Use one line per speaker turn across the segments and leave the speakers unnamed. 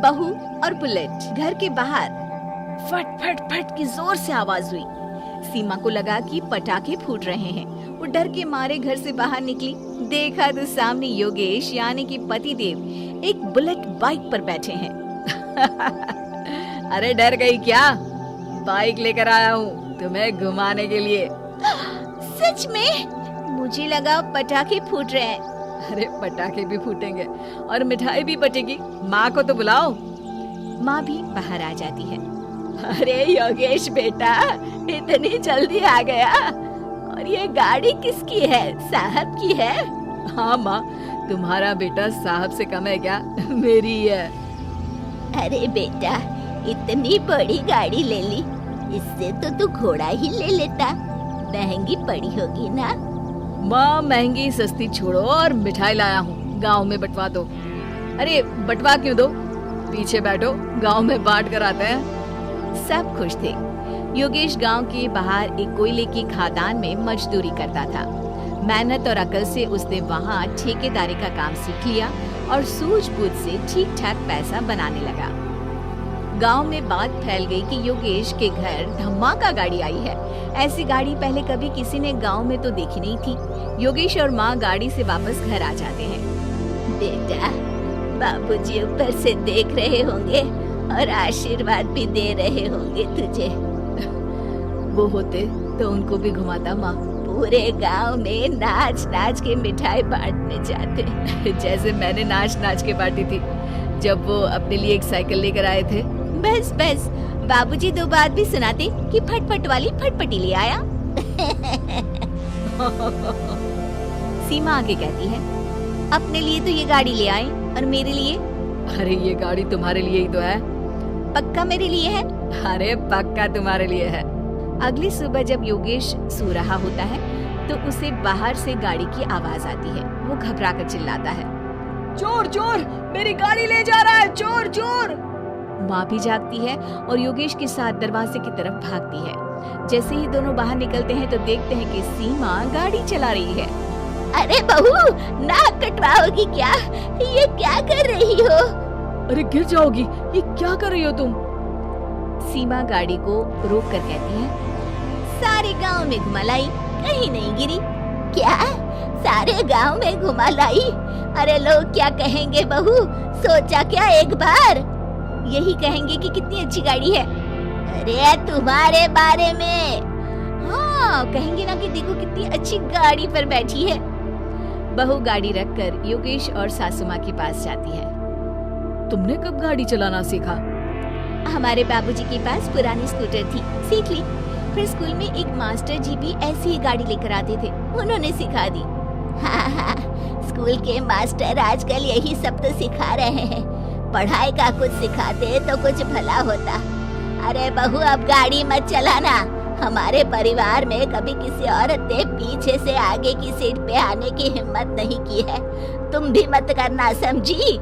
बहू और बुलेट। घर के बाहर फट फट फट की जोर से आवाज हुई। सीमा को लगा कि पटाखे फूट रहे हैं। वो डर के मारे घर से बाहर निकली। देखा तो सामने योगेश यानी कि पतिदेव एक बुलेट बाइक पर बैठे हैं। अरे डर गई क्या? बाइक लेकर आया हूँ तुम्हें घुमाने के लिए। सच में? मुझे लगा पटाखे फूट रहे हैं। अरे पटाखे भी फूटेंगे और मिठाई भी बटेगी। माँ को तो बुलाओ। माँ भी बाहर आ जाती है। अरे योगेश बेटा, इतनी जल्दी आ गया। और ये गाड़ी किसकी है? साहब की है? हाँ माँ, तुम्हारा बेटा साहब से कम है क्या? मेरी है।
अरे बेटा, इतनी बड़ी गाड़ी ले ली, इससे तो तू घोड़ा ही ले लेता। महंगी पड़ी होगी ना?
माँ महंगी सस्ती छोड़ो और मिठाई लाया हूँ, गांव में बंटवा दो। अरे बंटवा क्यों दो? पीछे बैठो, गांव में बांट कर आते हैं। सब खुश थे। योगेश गांव के बाहर एक कोयले की खदान में मजदूरी करता था। मेहनत और अकल से उसने वहाँ ठेकेदारी का काम सीख लिया और सूझबूझ से ठीक ठाक पैसा बनाने लगा। गांव में बात फैल गई कि योगेश के घर धमाका गाड़ी आई है। ऐसी गाड़ी पहले कभी किसी ने गांव में तो देखी नहीं थी। योगेश और माँ गाड़ी से वापस घर आ जाते हैं।
बेटा, बाबूजी ऊपर से देख रहे होंगे और आशीर्वाद भी दे रहे होंगे तुझे।
वो होते तो उनको भी घुमाता माँ।
पूरे गांव में नाच नाच के मिठाई बांटने जाते।
जैसे मैंने नाच नाच के बांटी थी जब वो अपने लिए एक साइकिल लेकर आए थे।
बस बस, बाबूजी दो बात भी सुनाते कि फटफट वाली फटफटी ले आया।
सीमा आगे कहती है,
अपने लिए तो ये गाड़ी ले आए और मेरे लिए?
अरे ये गाड़ी तुम्हारे लिए ही तो है।
पक्का मेरे लिए है?
अरे पक्का तुम्हारे लिए है। अगली सुबह जब योगेश सो रहा होता है तो उसे बाहर से गाड़ी की आवाज आती है। वो घबरा कर चिल्लाता है, चोर चोर, मेरी गाड़ी ले जा रहा है, चोर चोर। माँ भी जागती है और योगेश के साथ दरवाजे की तरफ भागती है। जैसे ही दोनों बाहर निकलते हैं तो देखते हैं कि सीमा गाड़ी चला रही है।
अरे बहू, नाक कटवाओगी क्या? ये क्या कर रही हो?
अरे गिर जाओगी, ये क्या कर रही हो तुम? सीमा गाड़ी को रोक कर कहती है,
सारे गांव में घुमा लाई, कहीं नहीं गिरी। क्या? सारे गांव में घुमा लाई? अरे लोग क्या कहेंगे बहू? सोचा क्या एक बार?
यही कहेंगे कि कितनी अच्छी गाड़ी है।
अरे तुम्हारे बारे में।
हाँ, कहेंगे ना कि देखो कितनी अच्छी गाड़ी पर बैठी है। बहू गाड़ी रखकर योगेश और सासू माँ के पास जाती है। तुमने कब गाड़ी चलाना सीखा?
हमारे बाबूजी के पास पुरानी स्कूटर थी, सीख ली। फिर स्कूल में एक मास्टर जी भी ऐसी ही गाड़ी लेकर आते थे, उन्होंने सिखा दी। हाँ, स्कूल के मास्टर आजकल यही सब तो सिखा रहे हैं। पढ़ाई का कुछ सिखाते तो कुछ भला होता। अरे बहू, अब गाड़ी मत चलाना। हमारे परिवार में कभी किसी औरत ने पीछे से आगे की सीट पे आने की हिम्मत नहीं की है। तुम भी मत करना, समझी?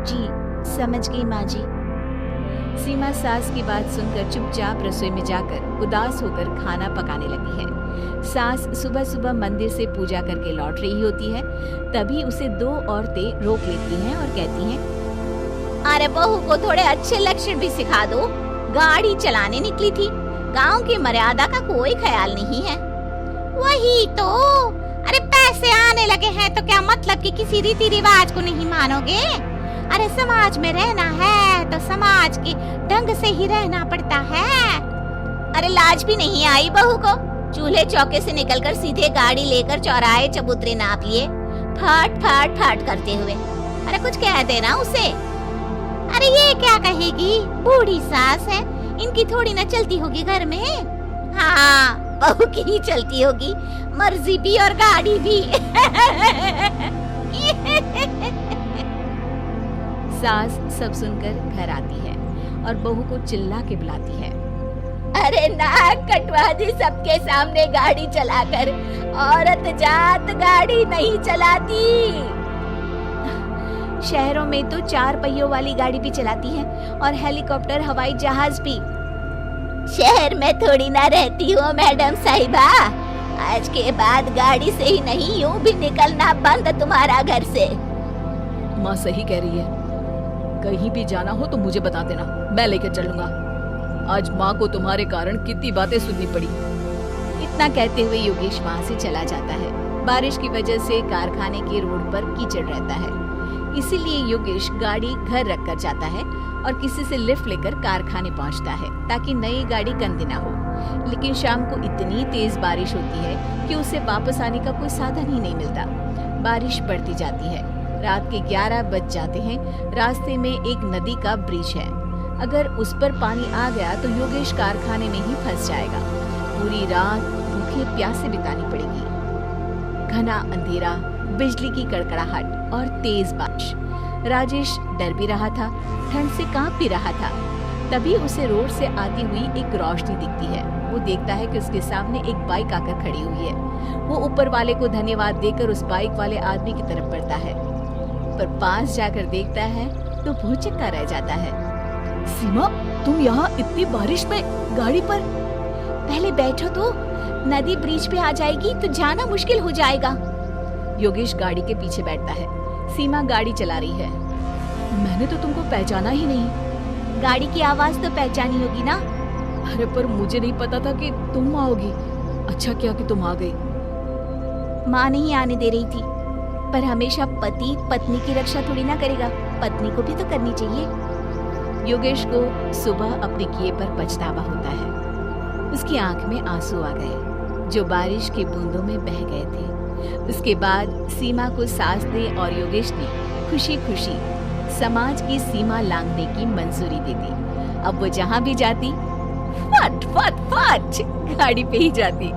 जी समझ गई माँ जी। सीमा सास की बात सुनकर चुपचाप रसोई में जाकर उदास होकर खाना पकाने लगी है। सास सुबह सुबह मंदिर से पूजा करके लौट रही होती है। तभी उसे दो औरतें रोक लेती हैं और कहती हैं,
अरे बहू को थोड़े अच्छे लक्षण भी सिखा दो। गाड़ी चलाने निकली थी, गांव की मर्यादा का कोई ख्याल नहीं है। वही तो। अरे पैसे आने लगे हैं तो क्या मतलब कि किसी रीति रिवाज को नहीं मानोगे? अरे समाज में रहना है तो समाज के ढंग से ही रहना पड़ता है। अरे लाज भी नहीं आई बहू को? चूल्हे चौके से निकलकर सीधे गाड़ी लेकर चौराहे चबूतरे नाप लिए, फट फट फट करते हुए। अरे कुछ कह देना उसे। अरे ये क्या कहेगी? बूढ़ी सास है, इनकी थोड़ी ना चलती होगी घर में। हाँ, बहू की ही चलती होगी, मर्जी भी और गाड़ी भी।
सास सब सुनकर घर आती है और बहू को चिल्ला के बुलाती है,
अरे नाक कटवा दी सबके सामने गाड़ी चलाकर। औरत जात गाड़ी नहीं चलाती।
शहरों में तो 4 पहियों वाली गाड़ी भी चलाती है और हेलीकॉप्टर, हवाई जहाज भी।
शहर में थोड़ी ना रहती हो मैडम साहिबा। आज के बाद गाड़ी से ही नहीं, यूं भी निकलना बंद तुम्हारा घर से।
माँ सही कह रही है, कहीं भी जाना हो तो मुझे बता देना, मैं लेकर चलूंगा। आज माँ को तुम्हारे कारण कितनी बातें सुननी पड़ी।
इतना कहते हुए योगेश वहाँ से चला जाता है। बारिश की वजह से कारखाने के रोड पर कीचड़ रहता है, इसीलिए योगेश गाड़ी घर रख कर जाता है और किसी से लिफ्ट लेकर कारखाने पहुंचता है ताकि नई गाड़ी गंदी ना हो। लेकिन शाम को इतनी तेज बारिश होती है कि उसे वापस आने का कोई साधन ही नहीं मिलता। बारिश बढ़ती जाती है, रात के 11 बज जाते हैं। रास्ते में एक नदी का ब्रिज है, अगर उस पर पानी आ गया तो योगेश कारखाने में ही फंस जाएगा। पूरी रात भूखे प्यासे बितानी पड़ेगी। घना अंधेरा, बिजली की कड़कड़ाहट और तेज बारिश। राजेश डर भी रहा था, ठंड से कांप भी रहा था। तभी उसे रोड से आती हुई एक रोशनी दिखती है। वो देखता है कि उसके सामने एक बाइक आकर खड़ी हुई है। वो ऊपर वाले को धन्यवाद देकर उस बाइक वाले आदमी की तरफ बढ़ता है, पर पास जाकर देखता है तो भौचक्का रह जाता है।
सीमा, तुम यहाँ इतनी बारिश में गाड़ी पर?
पहले बैठो तो, नदी ब्रिज पे आ जाएगी तो जाना मुश्किल हो जाएगा।
योगेश गाड़ी के पीछे बैठता है। सीमा गाड़ी चला रही है। मैंने तो तुमको पहचाना ही नहीं।
गाड़ी की आवाज तो पहचानी होगी ना?
अरे पर मुझे नहीं पता था कि तुम आओगी। अच्छा किया कि तुम आ गई।
माँ नहीं आने दे रही थी, पर हमेशा पति पत्नी की रक्षा थोड़ी ना करेगा, पत्नी को भी तो करनी चाहिए। योगेश को सुबह अपने किए पर पछतावा होता है। उसकी आंख में आंसू आ गए जो बारिश की बूंदों में बह गए थे। उसके बाद सीमा को सास दे और योगेश ने खुशी खुशी समाज की सीमा लांघने की मंजूरी दे दी। अब वो जहाँ भी जाती फट फट फट गाड़ी पे ही जाती।